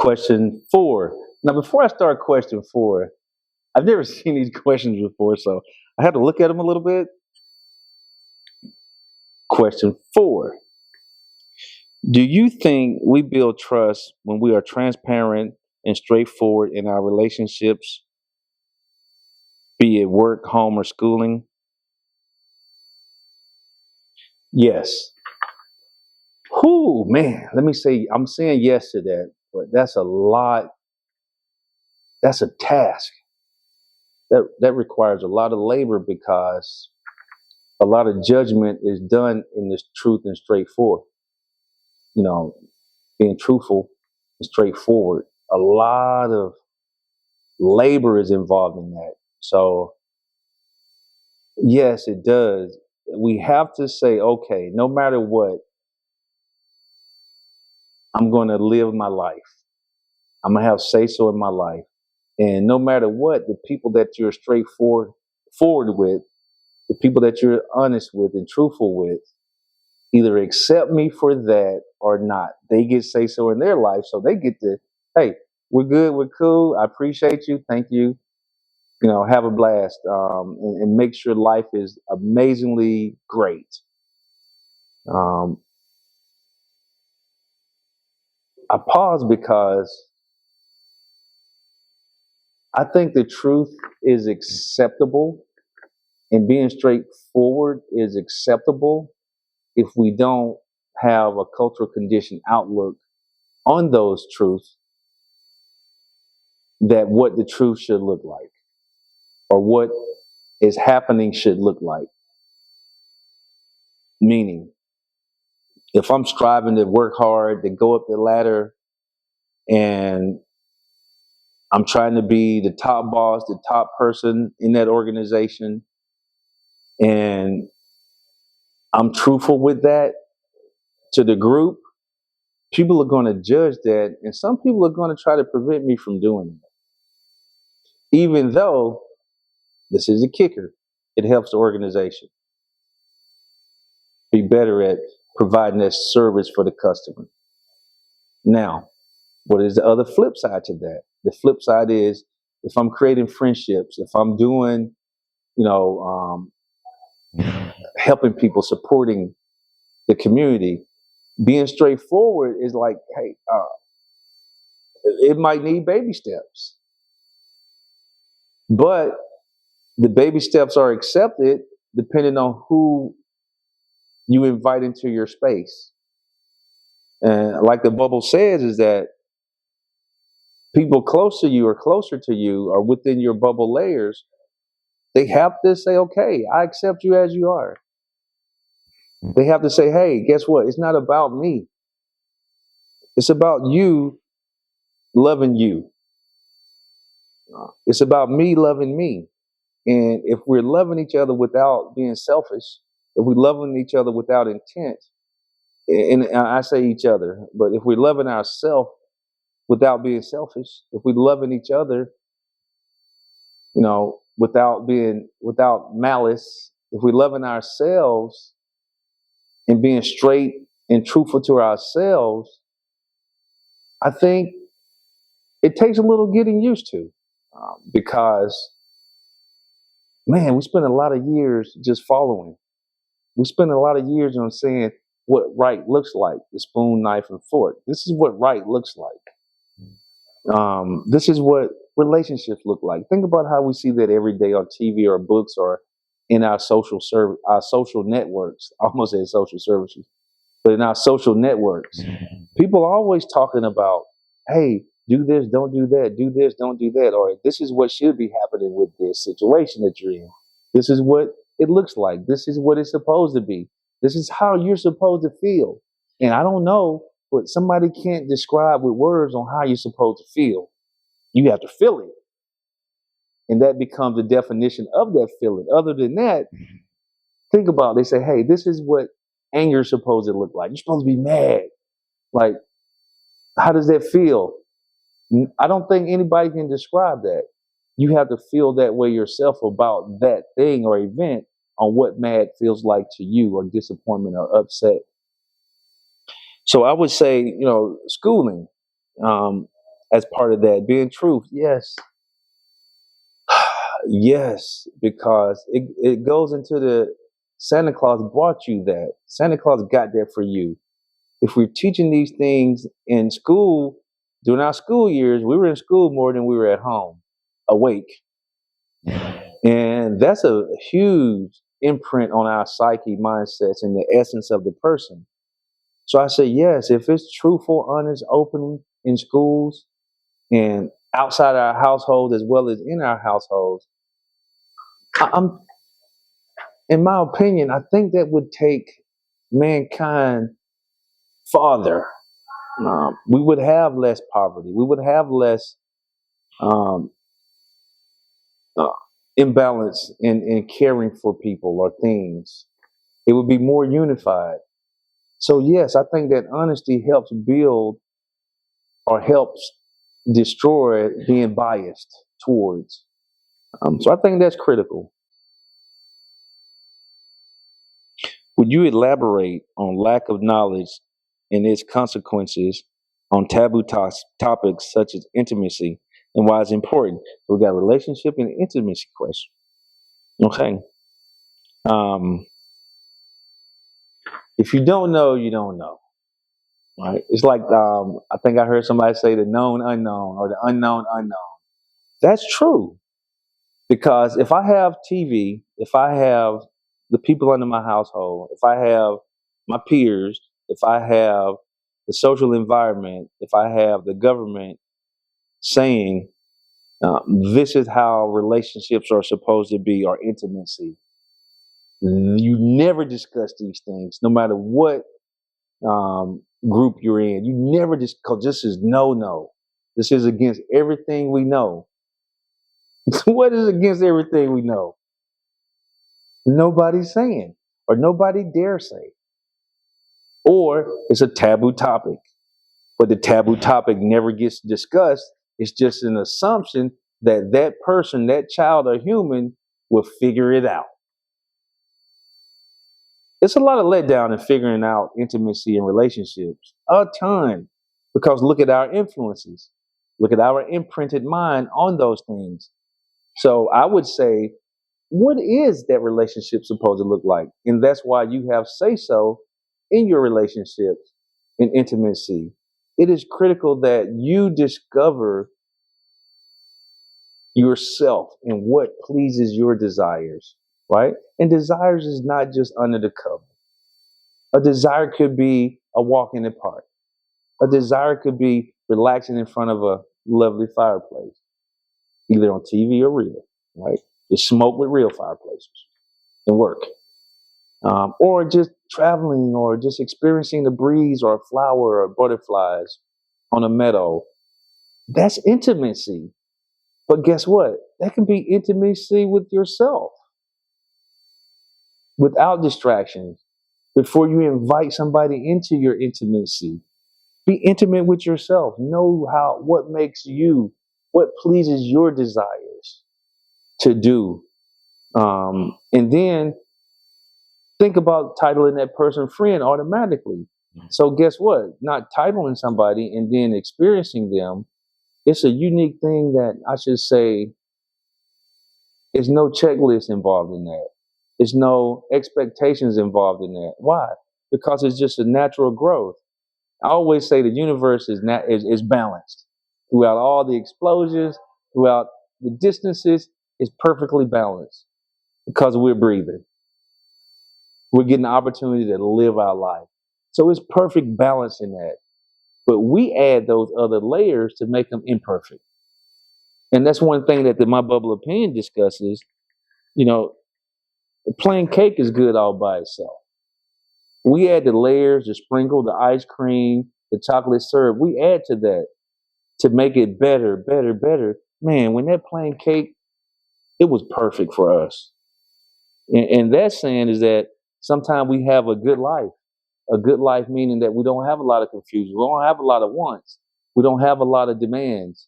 Question 4. Now, before I start question 4, I've never seen these questions before, so I had to look at them a little bit. Question 4. Do you think we build trust when we are transparent and straightforward in our relationships, be it work, home, or schooling? Yes. Whoo, man, let me say, I'm saying yes to that, but that's a lot. That's a task. That requires a lot of labor because a lot of judgment is done in this truth and straightforward. You know, being truthful and straightforward. A lot of labor is involved in that. So, yes, it does. We have to say, okay, no matter what, I'm going to live my life. I'm going to have say so in my life. And no matter what, the people that you're straightforward with, the people that you're honest with and truthful with, either accept me for that or not. They get say so in their life, so they get to, hey, we're good, we're cool. I appreciate you, thank you. You know, have a blast, and make sure life is amazingly great. Um, I pause because I think the truth is acceptable, and being straightforward is acceptable if we don't have a cultural conditioned outlook on those truths, that what the truth should look like or what is happening should look like. Meaning, if I'm striving to work hard, to go up the ladder, and I'm trying to be the top boss, the top person in that organization, and I'm truthful with that to the group, people are going to judge that, and some people are going to try to prevent me from doing it. Even though, this is a kicker, it helps the organization be better at providing that service for the customer. Now, what is the other flip side to that? The flip side is, if I'm creating friendships, if I'm doing, you know, helping people, supporting the community, being straightforward is like, hey, it might need baby steps, but the baby steps are accepted depending on who you invite into your space. And like the bubble says, is that people close to you or closer to you or within your bubble layers, they have to say, okay, I accept you as you are. They have to say, hey, guess what? It's not about me. It's about you loving you. It's about me loving me. And if we're loving each other without being selfish, if we're loving each other without intent, and I say each other, but if we're loving ourselves without being selfish, if we're loving each other, you know, without malice, if we're loving ourselves and being straight and truthful to ourselves, I think it takes a little getting used to, because, man, we spend a lot of years just following. We spend a lot of years on saying what right looks like, the spoon, knife, and fork. This is what right looks like. This is what relationships look like. Think about how we see that every day on TV or books or in our social networks. I almost said social services, but in our social networks, people are always talking about, hey, do this, don't do that, do this, don't do that, or this is what should be happening with this situation that you're in. This is what it looks like. This is what it's supposed to be. This is how you're supposed to feel. And I don't know, but somebody can't describe with words on how you're supposed to feel. You have to feel it. And that becomes the definition of that feeling. Other than that, think about it. They say, hey, this is what anger is supposed to look like. You're supposed to be mad. Like, how does that feel? I don't think anybody can describe that. You have to feel that way yourself about that thing or event on what mad feels like to you, or disappointment or upset. So I would say, schooling. as part of that. Being truth, yes. Yes, because it goes into the Santa Claus brought you that. Santa Claus got that for you. If we're teaching these things in school, during our school years, we were in school more than we were at home, awake. And that's a huge imprint on our psyche, mindsets, and the essence of the person. So I say, yes, if it's truthful, honest, open in schools and outside our households as well as in our households, I'm, in my opinion, I think that would take mankind farther. We would have less poverty. We would have less um, uh, imbalance in caring for people or things. It would be more unified. So yes, I think that honesty helps build or helps destroy being biased towards. So I think that's critical. Would you elaborate on lack of knowledge and its consequences on taboo topics such as intimacy and why it's important? So we got relationship and intimacy question. Okay. Um, if you don't know, you don't know. Right? It's like I think I heard somebody say the known unknown or the unknown unknown. That's true. Because if I have TV, if I have the people under my household, if I have my peers, if I have the social environment, if I have the government saying this is how relationships are supposed to be or intimacy, you never discuss these things, no matter what group you're in. You never just, because this is no. This is against everything we know. What is against everything we know? Nobody's saying, or nobody dare say. Or it's a taboo topic, but the taboo topic never gets discussed. It's just an assumption that that person, that child or human will figure it out. It's a lot of letdown in figuring out intimacy and relationships, a ton, because look at our influences, look at our imprinted mind on those things. So I would say, what is that relationship supposed to look like? And that's why you have say so in your relationships and intimacy. It is critical that you discover yourself and what pleases your desires, right? And desires is not just under the cover. A desire could be a walk in the park. A desire could be relaxing in front of a lovely fireplace, either on TV or real, right? Just smoke with real fireplaces and work. Or just traveling or just experiencing the breeze or a flower or butterflies on a meadow. That's intimacy. But guess what? That can be intimacy with yourself without distractions. Before you invite somebody into your intimacy, be intimate with yourself. Know what makes you, what pleases your desires to do. And then think about titling that person friend automatically. So guess what? Not titling somebody and then experiencing them, it's a unique thing that I should say there's no checklist involved in that. There's no expectations involved in that. Why? Because it's just a natural growth. I always say the universe is balanced throughout all the explosions, throughout the distances. It's perfectly balanced because we're breathing. We're getting the opportunity to live our life. So it's perfect balance in that. But we add those other layers to make them imperfect. And that's one thing that My Bubble Opinion discusses. You know, the plain cake is good all by itself. We add the layers, the sprinkle, the ice cream, the chocolate syrup. We add to that to make it better, better, better. Man, when that plain cake, it was perfect for us. And that saying is that sometimes we have a good life. A good life meaning that we don't have a lot of confusion. We don't have a lot of wants. We don't have a lot of demands.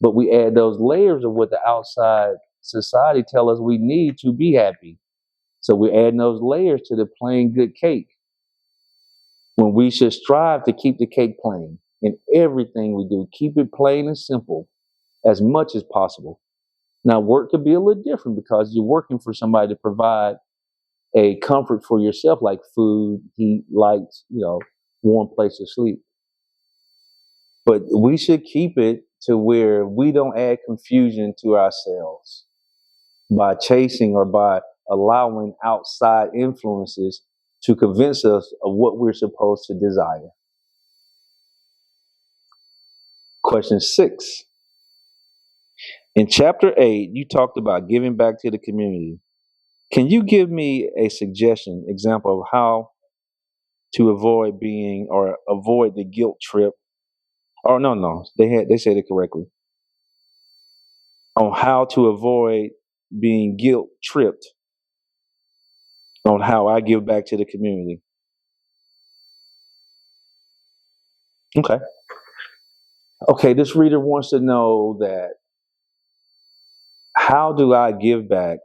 But we add those layers of what the outside society tell us we need to be happy. So we're adding those layers to the plain good cake when we should strive to keep the cake plain in everything we do. Keep it plain and simple as much as possible. Now, work could be a little different because you're working for somebody to provide a comfort for yourself, like food, heat, lights, warm place to sleep. But we should keep it to where we don't add confusion to ourselves by chasing or by allowing outside influences to convince us of what we're supposed to desire. Question 6. In chapter 8, you talked about giving back to the community. Can you give me a suggestion, example of how to avoid the guilt trip? Oh, no, they said it correctly. On how to avoid being guilt tripped on how I give back to the community. Okay, this reader wants to know that how do I give back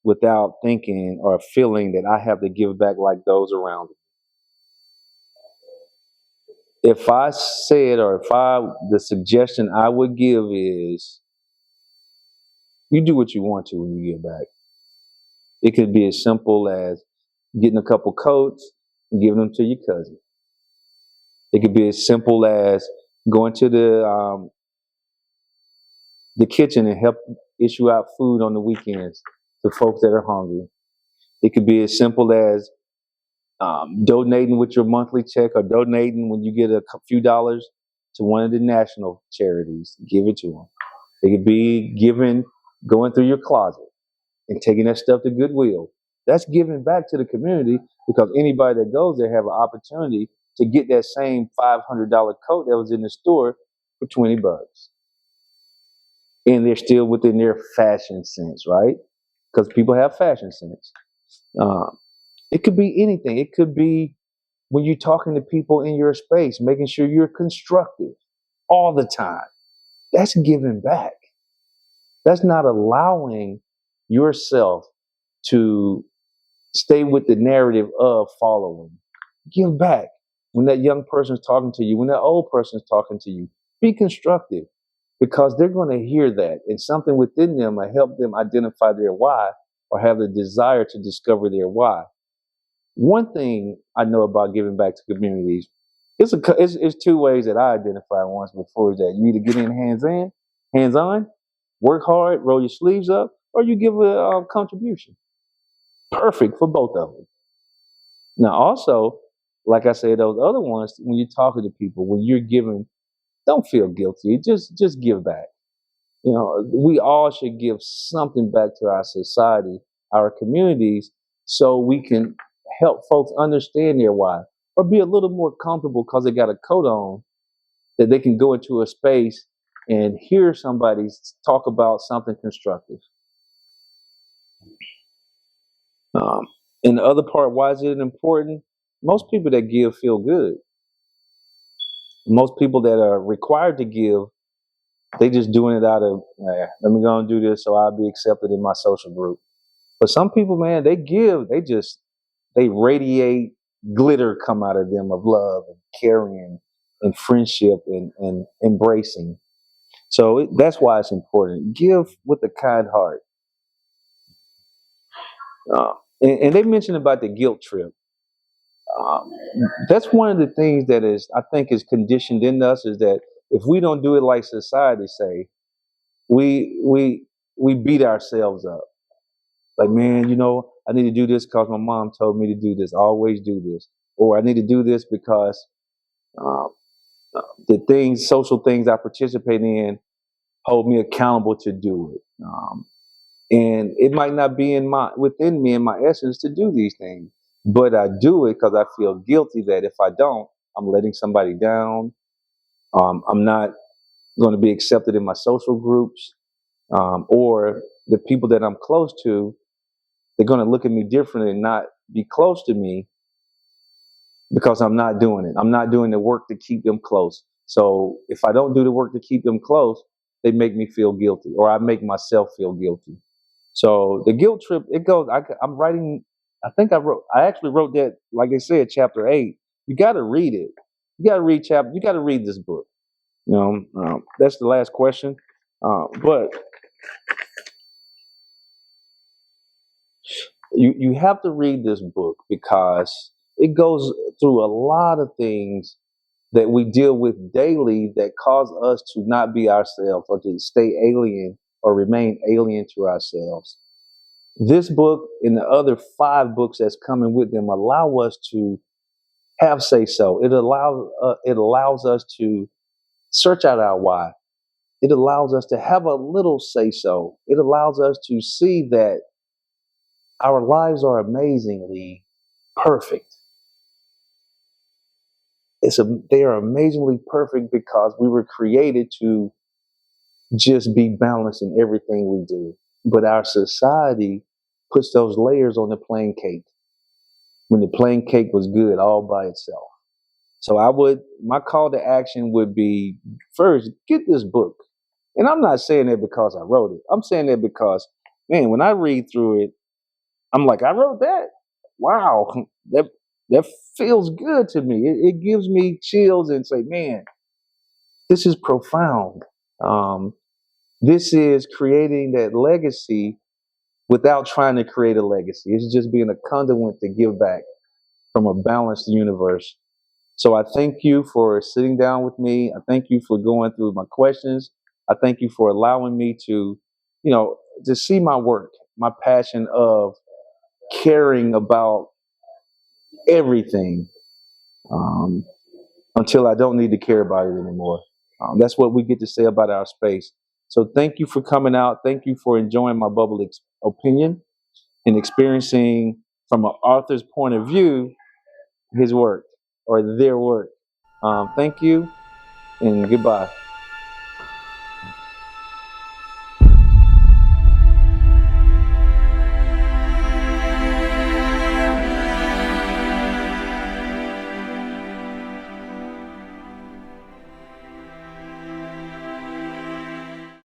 without thinking or feeling that I have to give back like those around me? If I said, the suggestion I would give is, you do what you want to when you give back. It could be as simple as getting a couple coats and giving them to your cousin. It could be as simple as going to the kitchen and help issue out food on the weekends to folks that are hungry. It could be as simple as donating with your monthly check, or donating when you get a few dollars to one of the national charities. Give it to them. It could be going through your closet and taking that stuff to Goodwill. That's giving back to the community, because anybody that goes there have an opportunity to get that same $500 coat that was in the store for $20. And they're still within their fashion sense, right? Because people have fashion sense. It could be anything. It could be when you're talking to people in your space, making sure you're constructive all the time. That's giving back. That's not allowing yourself to stay with the narrative of following. Give back. When that young person's talking to you, when that old person's talking to you, be constructive, because they're going to hear that, and something within them will help them identify their why, or have the desire to discover their why. One thing I know about giving back to communities, it's two ways that I identified once before, is that you either get in hands on, work hard, roll your sleeves up, or you give a contribution. Perfect for both of them. Now, also, like I said, those other ones, when you're talking to people, when you're giving, don't feel guilty. Just give back. We all should give something back to our society, our communities, so we can help folks understand their why, or be a little more comfortable because they got a coat on, that they can go into a space and hear somebody talk about something constructive. And the other part, why is it important? Most people that give feel good. Most people that are required to give, they just doing it out of, let me go and do this so I'll be accepted in my social group. But some people, man, they give, they radiate glitter come out of them, of love and caring and friendship and embracing. So that's why it's important. Give with a kind heart. And they mentioned about the guilt trip. That's one of the things that I think is conditioned in us, is that if we don't do it like society say, we beat ourselves up. Like, man, I need to do this because my mom told me to do this. I always do this. Or I need to do this because the social things I participate in hold me accountable to do it. And it might not be within me and my essence to do these things, but I do it because I feel guilty that if I don't, I'm letting somebody down. I'm not going to be accepted in my social groups, or the people that I'm close to, they're going to look at me differently and not be close to me because I'm not doing it. I'm not doing the work to keep them close. So if I don't do the work to keep them close, they make me feel guilty, or I make myself feel guilty. So the guilt trip, it goes, I'm writing, I actually wrote that, like I said, chapter 8. You got to read it. You got to read chapter. You got to read this book. That's the last question. But you have to read this book because it goes through a lot of things that we deal with daily that cause us to not be ourselves or to stay alien or remain alien to ourselves. This book and the other 5 books that's coming with them allow us to have say so. It allows us to search out our why. It allows us to have a little say so. It allows us to see that our lives are amazingly perfect. They are amazingly perfect because we were created to just be balanced in everything we do. But our society puts those layers on the plain cake when the plain cake was good all by itself. So my call to action would be, first, get this book. And I'm not saying that because I wrote it. I'm saying that because, man, when I read through it, I'm like, I wrote that. Wow, that feels good to me. It gives me chills and say, man, this is profound. Um, this is creating that legacy without trying to create a legacy. It's just being a conduit to give back from a balanced universe. So I thank you for sitting down with me. I thank you for going through my questions. I thank you for allowing me to see my work, my passion of caring about everything um, until I don't need to care about it anymore. That's what we get to say about our space. So thank you for coming out. Thank you for enjoying my bubble opinion and experiencing from an author's point of view his work or their work. Thank you and goodbye.